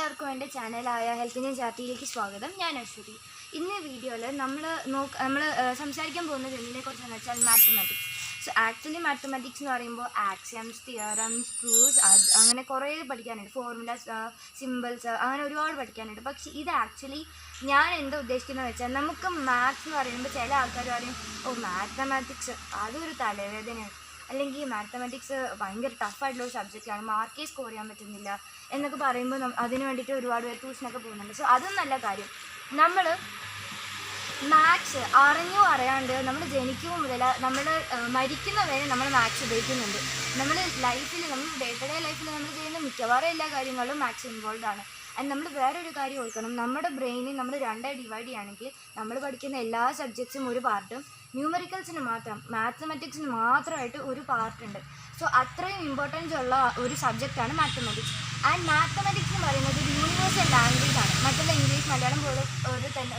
എല്ലാവർക്കും എൻ്റെ ചാനലായ ഹെൽത്തിൻ്റെ ചാറ്റിലേക്ക് സ്വാഗതം. ഞാൻ അശ്വതി. ഇന്ന് വീഡിയോയിൽ നമ്മൾ സംസാരിക്കാൻ പോകുന്നത് എന്തിനെക്കുറിച്ചെന്ന് വെച്ചാൽ മാത്തമാറ്റിക്സ്. സോ ആക്ച്വലി മാത്തമാറ്റിക്സ് എന്ന് പറയുമ്പോൾ ആക്സിയംസ്, തിയറംസ്, പ്രൂഫ്സ്, അങ്ങനെ കുറേ പഠിക്കാനുണ്ട്. ഫോർമുലാസ്, സിമ്പിൾസ്, അങ്ങനെ ഒരുപാട് പഠിക്കാനുണ്ട്. പക്ഷേ ഇത് ആക്ച്വലി ഞാൻ എന്താ ഉദ്ദേശിക്കുന്നത് വെച്ചാൽ, നമുക്ക് മാത്സ് എന്ന് പറയുമ്പോൾ ചില ആൾക്കാർ പറയും, മാത്തമാറ്റിക്സ് അതൊരു തലവേദനയാണ്, അല്ലെങ്കിൽ മാത്തമാറ്റിക്സ് ഭയങ്കര ടഫായിട്ടുള്ളൊരു സബ്ജക്റ്റാണ്, മാർക്കേ സ്കോർ ചെയ്യാൻ പറ്റുന്നില്ല എന്നൊക്കെ പറയുമ്പോൾ അതിന് വേണ്ടിയിട്ട് ഒരുപാട് പേര് ട്യൂഷനൊക്കെ പോകുന്നുണ്ട്. സോ അതും നല്ല കാര്യം. നമ്മൾ മാത്സ് അറിഞ്ഞോ അറിയാണ്ട് നമ്മൾ ജനിക്കുമ്പോൾ മുതൽ നമ്മൾ മരിക്കുന്ന വരെ നമ്മൾ മാത്സ് ഉപയോഗിക്കുന്നുണ്ട്. നമ്മൾ ലൈഫിൽ, നമ്മൾ ഡേ ടു ഡേ ലൈഫിൽ നമ്മൾ ചെയ്യുന്ന മിക്കവാറും എല്ലാ കാര്യങ്ങളും മാത്സ് ഇൻവോൾവ് ആണ്. ആൻഡ് നമ്മൾ വേറൊരു കാര്യം ഓർക്കണം, നമ്മുടെ ബ്രെയിനിൽ നമ്മൾ രണ്ടായി ഡിവൈഡ് ചെയ്യുകയാണെങ്കിൽ നമ്മൾ പഠിക്കുന്ന എല്ലാ സബ്ജക്ട്സും ഒരു പാർട്ടും, ന്യൂമറിക്കൽസിന് മാത്രം, മാത്തമാറ്റിക്സിന് മാത്രമായിട്ട് ഒരു പാർട്ടുണ്ട്. സോ അത്രയും ഇമ്പോർട്ടൻസ് ഉള്ള ഒരു സബ്ജക്റ്റാണ് മാത്തമാറ്റിക്സ്. ആൻഡ് മാത്തമാറ്റിക്സ് എന്ന് പറയുന്നത് ഒരു യൂണിവേഴ്സൽ ലാംഗ്വേജ് ആണ്. മറ്റുള്ള ഇംഗ്ലീഷ്, മലയാളം പോലെ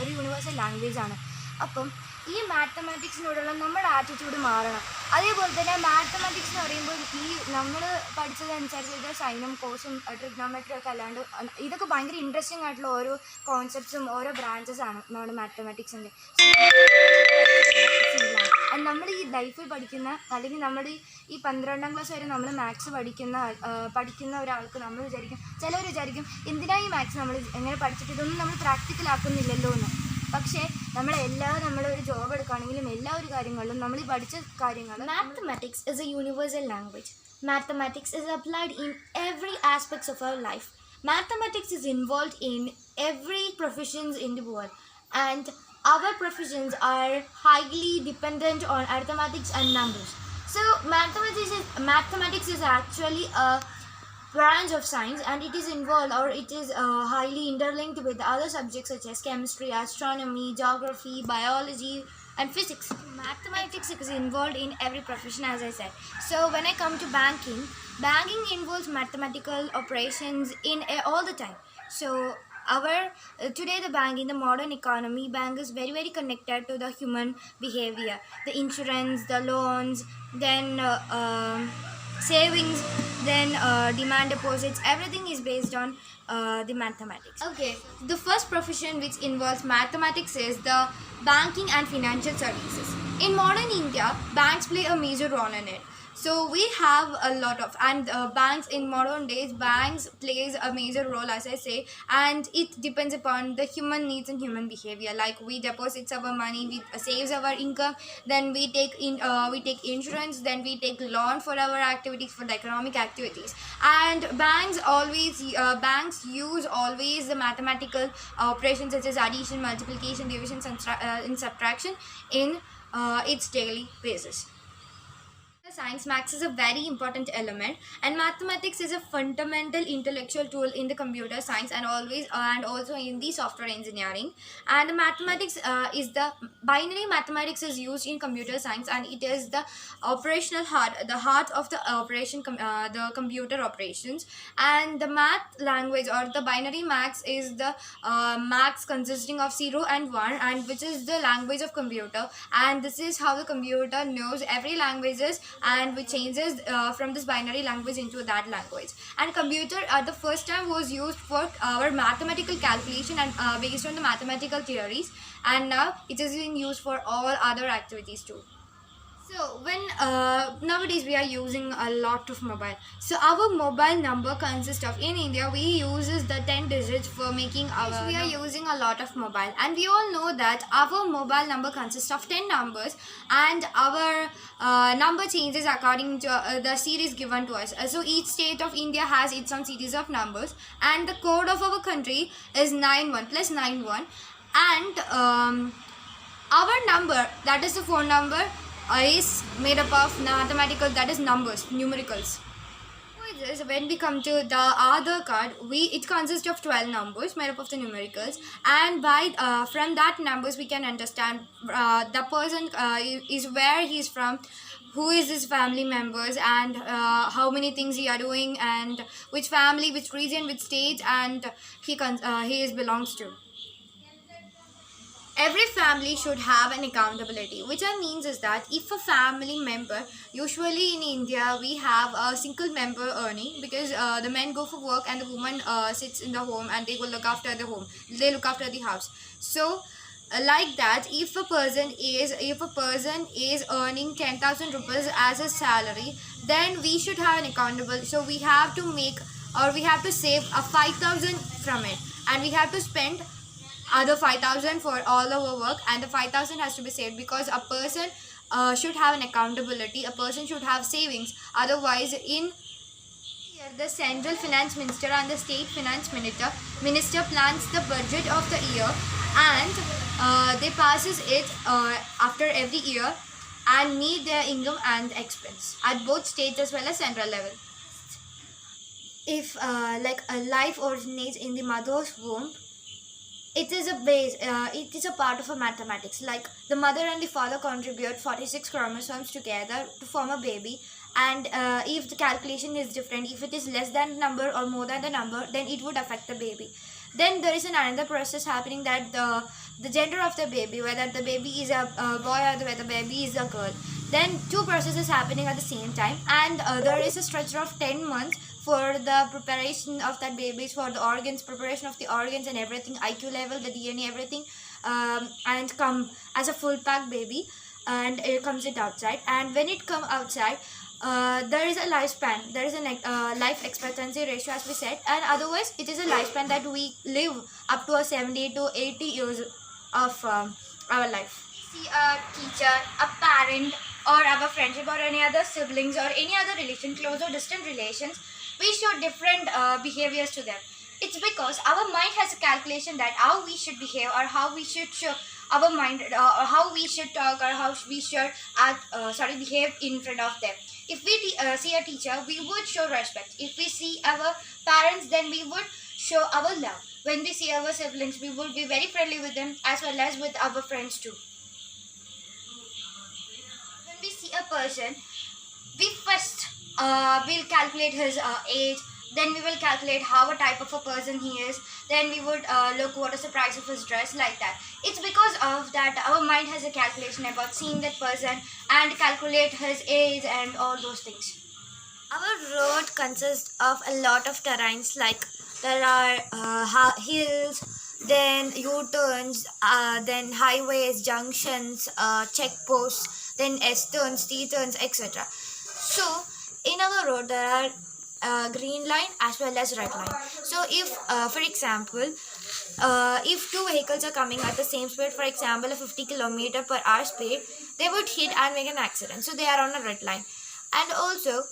ഒരു യൂണിവേഴ്സൽ ലാംഗ്വേജ് ആണ്. അപ്പം ഈ മാത്തമാറ്റിക്സിനോടുള്ള നമ്മുടെ ആറ്റിറ്റ്യൂഡ് മാറണം. അതേപോലെ തന്നെ മാത്തമാറ്റിക്സ് എന്ന് പറയുമ്പോൾ ഈ നമ്മൾ പഠിച്ചതനുസരിച്ച് ഇത് സൈനും കോസും ട്രിഗ്നോമെട്രി ഒക്കെ അല്ലാണ്ട് ഇതൊക്കെ ഭയങ്കര ഇൻട്രസ്റ്റിംഗ് ആയിട്ടുള്ള ഓരോ കോൺസെപ്റ്റ്സും ഓരോ ബ്രാഞ്ചസാണ് നമ്മുടെ മാത്തമാറ്റിക്സിൻ്റെ. നമ്മൾ ഈ ലൈഫിൽ പഠിക്കുന്ന, അല്ലെങ്കിൽ നമ്മൾ ഈ 12ാം ക്ലാസ് വരെ നമ്മൾ മാത്സ് പഠിക്കുന്ന ഒരാൾക്ക് നമ്മൾ വിചാരിക്കും, ചിലവർ വിചാരിക്കും എന്തിനാ ഈ മാത്സ് നമ്മൾ എങ്ങനെ പഠിച്ചിട്ട് ഇതൊന്നും നമ്മൾ പ്രാക്ടിക്കലാക്കുന്നില്ലല്ലോ എന്ന്. പക്ഷേ നമ്മളൊരു ജോബ് എടുക്കുകയാണെങ്കിലും എല്ലാ ഒരു കാര്യങ്ങളിലും നമ്മൾ ഈ പഠിച്ച കാര്യങ്ങൾ. Mathematics is a universal language. Mathematics is applied in every aspects of our life. Mathematics is involved in every professions in the world, and our professions are highly dependent on arithmetics and numbers. So mathematics is actually a branch of science, and it is involved, or it is highly interlinked with other subjects such as chemistry, astronomy, geography, biology, and physics. Mathematics is involved in every profession, as I said. So when I come to banking involves mathematical operations in all the time. So today the bank, in the modern economy, bank is very, very connected to the human behavior. The insurance, the loans, then savings, then demand deposits, everything is based on the mathematics. Okay, the first profession which involves mathematics is the banking and financial services. In modern India, banks play a major role in it. So we have a lot of, and banks in modern days, banks plays a major role, as I say, and it depends upon the human needs and human behavior. Like we deposit our money, we saves our income, then we take insurance, then we take loan for our activities, for the economic activities. And banks use always the mathematical operations such as addition, multiplication, division, and subtraction in its daily basis. Science, maths is a very important element, and mathematics is a fundamental intellectual tool in the computer science, and also in the software engineering. And mathematics is the binary mathematics is used in computer science, and it is the operational heart, the heart of the the computer operations. And the math language, or the binary maths, is the maths consisting of 0 and 1, and which is the language of computer. And this is how the computer knows every languages, and which changes from this binary language into that language. And computer the first time was used for our mathematical calculation, and based on the mathematical theories, and now it is being used for all other activities too. So when nowadays we are using a lot of mobile. So our mobile number consists of, in India we uses the 10 digits for making our, we are using a lot of mobile, and we all know that our mobile number consists of 10 numbers, and our number changes according to the series given to us. So each state of India has its own series of numbers, and the code of our country is 91 plus 91, and our number, that is the phone number, is made up of mathematical, that is numbers, numericals. When we come to the Aadhaar card, it consists of 12 numbers made up of the numericals, and from that numbers we can understand the person is where he is from, who is his family members, and how many things he are doing, and which family, which region, which state, and he belongs to. Every family should have an accountability, which I means is that if a family member, usually in India we have a single member earning, because the men go for work and the woman sits in the home and they will look after the home, they look after the house. So like that, if a person is earning 10,000 rupees as a salary, then we should have an accountable. So we have to make, or we have to save a 5,000 from it, and we have to spend other 5,000 for all our work, and the 5,000 has to be saved, because a person should have an accountability, a person should have savings. Otherwise, in here, the central finance minister and the state finance minister plans the budget of the year, and they passes it after every year, and meet their income and expense at both states as well as central level. If like a life originates in the mother's womb, it is a base, it is a part of a mathematics. Like the mother and the father contribute 46 chromosomes together to form a baby, and if the calculation is different, if it is less than the number or more than the number, then it would affect the baby. Then there is another process happening, that the gender of the baby, whether the baby is a boy or whether the baby is a girl, then two processes happening at the same time, and there is a stretch of 10 months for the preparation of that babies, for the organs, preparation of the organs and everything, IQ level, the DNA, everything, and come as a full pack baby, and it comes it outside. And when it come outside, there is a lifespan, there is a life expectancy ratio, as we said, and otherwise it is a lifespan that we live up to a 70 to 80 years of our life. See a teacher, a parent, or our friendship, or any other siblings, or any other relation, close or distant relations, we show different behaviors to them. It's because our mind has a calculation that how we should behave, or how we should show our mind, or how we should talk, or how we should act, behave in front of them. If we see a teacher, we would show respect. If we see our parents, then we would show our love. When we see our siblings, we would be very friendly with them, as well as with our friends too. When we see a person, we first will calculate his age, then we will calculate how a type of a person he is, then we would look what is the price of his dress, like that. It's because of that our mind has a calculation about seeing that person and calculate his age and all those things. Our road consists of a lot of terrains, like there are hills, then U-turns, then highways, junctions, checkposts, then S-turns, T-turns, etc. So in our road there are green line as well as red line. So if for example, if two vehicles are coming at the same speed, for example a 50 km per hour speed, they would hit and make an accident, so they are on a red line. And also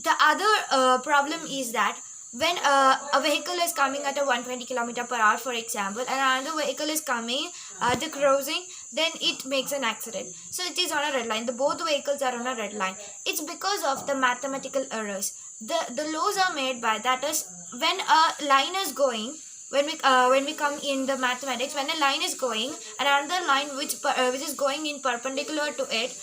the other problem is that when a vehicle is coming at a 120 km per hour, for example, and another vehicle is coming at the crossing, then it makes an accident. So it is on a red line. The both vehicles are on a red line. It's because of the mathematical errors. The laws are made by, that is, when a line is going, when we come in the mathematics, when a line is going and another line which is going in perpendicular to it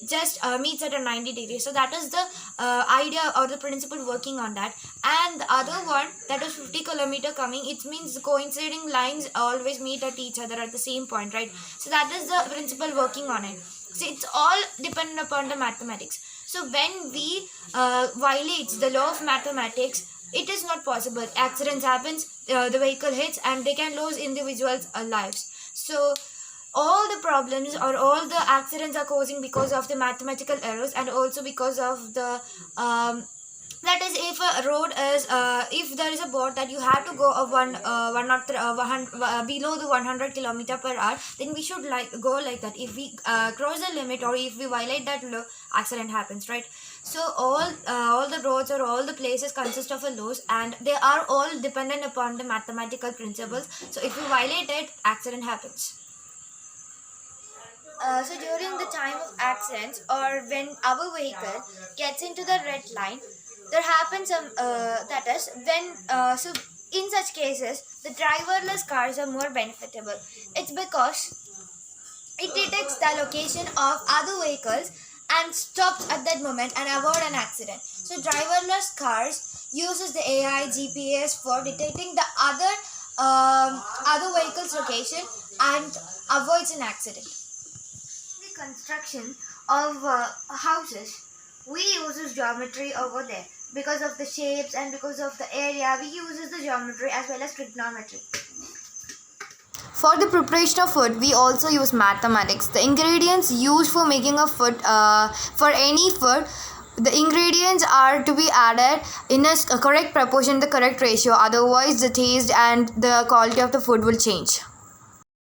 just meets at a 90 degrees. So that is the idea or the principle working on that. And the other one, that is 50 km coming, it means coinciding lines always meet at each other at the same point, right? So that is the principle working on it. So it's all dependent upon the mathematics. So when we violate the law of mathematics, it is not possible. Accidents happens, the vehicle hits, and they can lose individuals' lives. So all the problems or all the accidents are causing because of the mathematical errors, and also because of the that is, if a road is if there is a board that you have to go below the 100 km per hour, then we should go like that. If we cross the limit or if we violate that law, accident happens, right? So all the roads or all the places consist of a laws, and they are all dependent upon the mathematical principles. So if you violate it, accident happens. So during the time of accidents, or when our vehicle gets into the red line, there happens that is when so in such cases the driverless cars are more benefitable. It's because it detects the location of other vehicles and stops at that moment and avoid an accident. So driverless cars uses the AI GPS for detecting the other vehicles location and avoids an accident. The construction of houses, we uses geometry over there. Because of the shapes and because of the area, we uses the geometry as well as trigonometry. For the preparation of food, we also use mathematics. The ingredients used for making a food, for any food, the ingredients are to be added in a correct proportion, the correct ratio. Otherwise, the taste and the quality of the food will change.